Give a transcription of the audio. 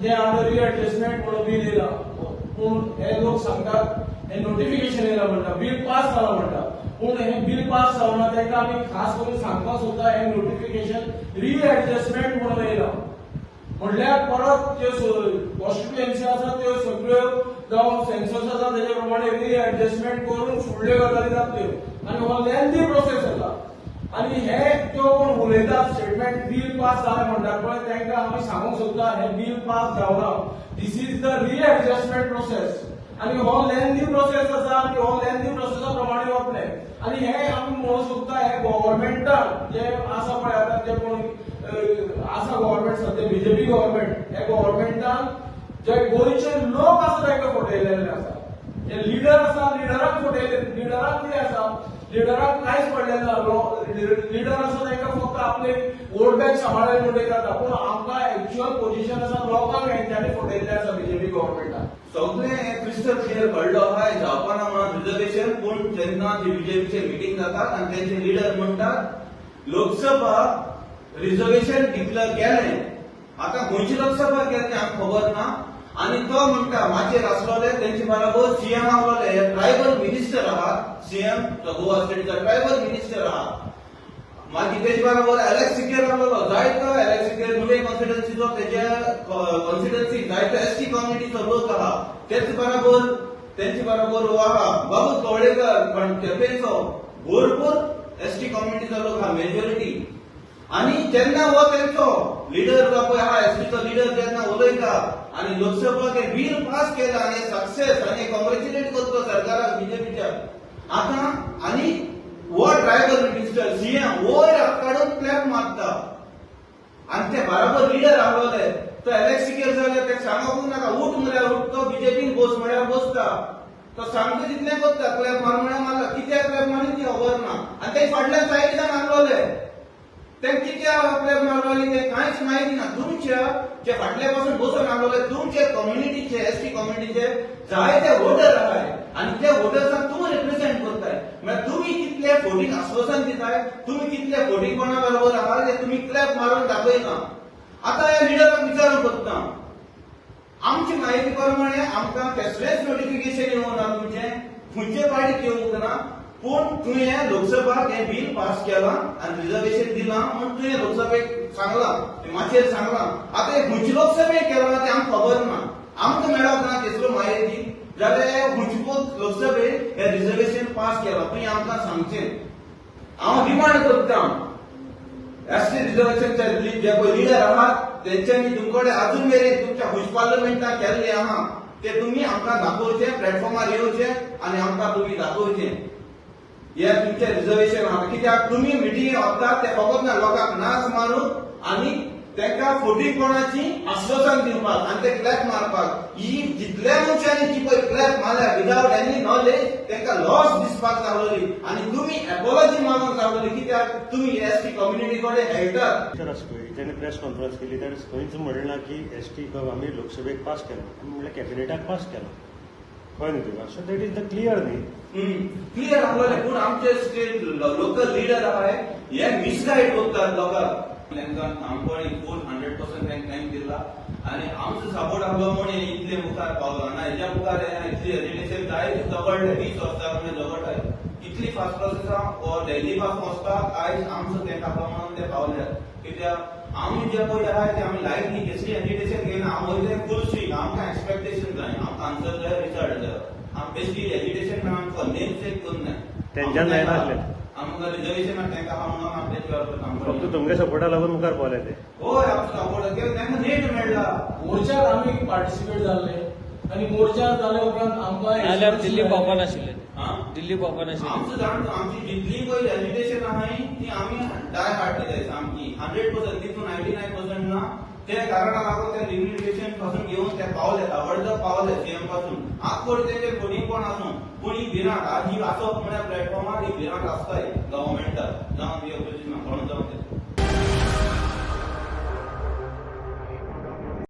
जे आमदार रीएडजस्टमेंट म्हणून बिल येयला पूण हे लोक सांगतात हे नोटिफिकेशन येयला म्हणटा बिल पास जाला म्हणटा पूण हे बिल पास जावना ताका आमी खास करून सांगपाक सोदता हे नोटिफिकेशन रीएडजस्टमेंट म्हणून येयला म्हणल्यार परत जे कॉन्स्टिट्युएन्सी आसा त्यो सगळ्यो जावं सेन्सस आसा तेजे प्रमाणे रीएडजस्टमेंट करून फुडल्यो गजाली जातल्यो आनी हो लेंथी प्रोसेस आसा आनी हे त्यो कोण उलयतात स्टेटमेंट बिल पास जालें म्हणटात पळय तांकां आमी सांगूंक सोदता हे बिल पास जावना दिस इज द रीएडजस्टमेंट प्रोसेस आनी हो लेंथी प्रोसेस आसा आनी हो लेंथी प्रोसेसा प्रमाणे वतले आनी हे आमी म्हणूंक सोदता हे गव्हर्नमेंटान जे आसा पळय आतां जे कोण आसा गव्हर्नमेंट सध्या बीजेपी गव्हर्नमेंट हे गव्हर्नमेंटान जे गोंयचे लोक आसा तांकां फटयलेले आसा जे लिडर आसा लिडराक फटयले लिडराक कितें आसा लिडराक कांयच पडलेलें ना लिडर आसा तांकां फक्त आपले वोट बँक सांबाळून म्हणून जाता पूण आमकां एक्च्युअल पोजिशन आसा लोकांक हेंच्यांनी फटयल्लें आसा बीजेपी गव्हर्नमेंटान सगळें क्रिस्टल क्लियर कळलो आहा जावपाना म्हणून रिजर्वेशन पूण जेन्ना जी बीजेपीचे मिटींग जातात आनी तेंचे लिडर म्हणटात लोकसभा रिजर्वेशन डिक्लेअर केलें आतां खंयची लोकसभा केली आमकां खबर ना आनी तो म्हणटा माचेर आसलोले तेंचे बरोबर सीएम आसलोले ट्रायबल मिनिस्टर आहात सीएम गोवा स्टेटीचा ट्रायबल मिनिस्टर आहात मागीर तेजे बरोबर एलेक्स सिकेर आसलो जायतो एलेक्स सिकेर नुवे कॉन्स्टिट्युएन्सीचो तेजे कॉन्स्टिट्युएन्सी जायतो एसटी कम्युनिटीचो लोक आहा तेच बरोबर तेंचे बरोबर हो आहा बाबू कवळेकर पण केपेंचो भरपूर एसटी कम्युनिटीचो लोक आहा मेजॉरिटी आनी जेन्ना हो तेंचो लिडर जो पळय आहा एसटीचो लिडर जेन्ना उलयता आनी लोकसभेक हे बिल पास केला आनी सक्सेस आनी कॉंग्रॅच्युलेट करता सरकाराक बीजेपीच्या आतां आनी वो ट्रायबल मिनिस्टर सीएम वयर हात काडून क्लॅप मारता आनी ते बरोबर लिडर आसलोले तो एलेक्स सिकेर जाल्यार ते सांगूंक नाका उठ म्हळ्यार उठतो बीजेपीन बस म्हळ्यार बसता तो सांगता तितलें करता क्लॅप मार म्हळ्यार मारला कित्याक क्लॅप मारली ती खबर ना आनी ते फाटल्यान सायडीन आसलोले ते कित्याक क्लॅप मारली ते कांयच म्हायती ना तुमच्या जे फाटल्या पासून बसून आसलोले तुमचे कम्युनिटीचे एसटी कम्युनिटीचे जायते वोटर आहाय आनी त्या वोटर्सांक तुमी रिप्रेझेंट करताय म्हळ्यार तुमी कितले वोटींग आश्वासन दिताय तुमी कितले वोटींग कोणा बरोबर आहात ते तुमी क्लॅप मारून दाखयना आतां ह्या लिडराक विचारूंक सोदता आमची म्हायती प्रमाणे आमकां कसलेंच नोटिफिकेशन येवंक ना तुमचें खंयचे पार्टीक येवंक ना पूण तुवें लोकसभाक हें बिल पास केलां आनी रिजर्वेशन दिलां म्हूण तुवें लोकसभेक सांगलां माचयेर सांगलां आतां हें खंयचे लोकसभेक केलां तें आमकां खबर ना आमकां मेळप ना तेचो म्हायती जाल्यार खंयचे लोकसभेक हें रिजर्वेशन पास केलां तुवें आमकां सांगचें हांव डिमांड करतां एसटी रिजर्वेशनचे जे पळय लिडर आहात तेंच्यांनी तुमकडे अजून मेरेन तुमच्या हुज पार्लमेंटाक केल्लें आहा ते तुमी आमकां दाखोवचें प्लॅटफॉर्मार येवचें आनी आमकां तुमी दाखोवचें हे तुमचे रिजर्वेशन आहा कित्याक तुमी मिटिंगे वतात ते फकत ना लोकांक नाच मारून आनी तांकां फुटींग कोणाची आश्वासन दिवपाक आनी ते क्लॅप मारपाक ही जितल्या मनशांनी जी पळय क्लॅप मारल्या विदाउट एनी नॉलेज तांकां लॉस दिसपाक लागलोली आनी तुमी एपॉलॉजी मागूंक लागलोली कित्याक तुमी एसटी कम्युनिटी कडेन हेळटात जेन्ना प्रेस कॉन्फरन्स केली तेन्ना खंयच म्हणलें की एसटी आमी लोकसभेक पास केलो म्हणल्यार कॅबिनेटाक पास केलो कळ्ळें न्ही तुका so that is the clear न्ही क्लियर आसलोलें पूण आमचे स्टेट लोकल लिडर आहाय हे मिसगायड करतात लोकांक तांकां आमकोणी फूल 100% तांकां टायम दिला आनी आमचो सपोर्ट आसलो म्हूण इतले मुखार पावलो ना हेच्या मुखार इतली एज्युकेशन जाय झगडले 20 वर्सां म्हणजे झगडटाय इतली फास्ट प्रोसेस आहा डेली पासून वचपाक आयज आमचो तेंका प्रमाण ते पावल्यात कित्याक आमी जे पळय आहा ते आमी लायफ न्ही कसली एज्युकेशन घेयना हांव वयले फूल स्ट्रीक आमकां एक्सपेक्टेशन जाय आमकां आन्सर जाय रिजल्ट जाय आमी बेश्टी एज्युकेशन आमकां नेम चेक करून जाय तेंच्यान जायनासलें आमकां रिजर्वेशन तांकां आहा म्हणून आमी तेचेर काम करता फक्त तुमगे सपोर्टा लागून मुखार पावले ते होय आमचो सपोर्ट केलो तांकां नेट मेळ्ळा मोर्चात आमी पार्टिसिपेट जाल्ले आनी मोर्चा जाल्या उपरांत आमकां नाल्यार दिल्ली पावपा नाशिल्ले दिल्ली पावपा नाशिल्ले आमचो जाणटो आमची जितली पळय एज्युकेशन आहा ती आमी डाय हार्ट जाय सामकी 100% तितून 99% ना ते कारणाक लागून ते लिमिटेशन पासून घेवन ते पावले ताबडतोब पावले सीएम पासून आज कोण तेचे कोणी कोण आसूं पूण ही भिरांत आज ही आसप म्हळ्यार प्लॅटफॉर्मार ही भिरांत आसताय गव्हर्नमेंटाक जावं ती ऑपोजिशन कोण जावं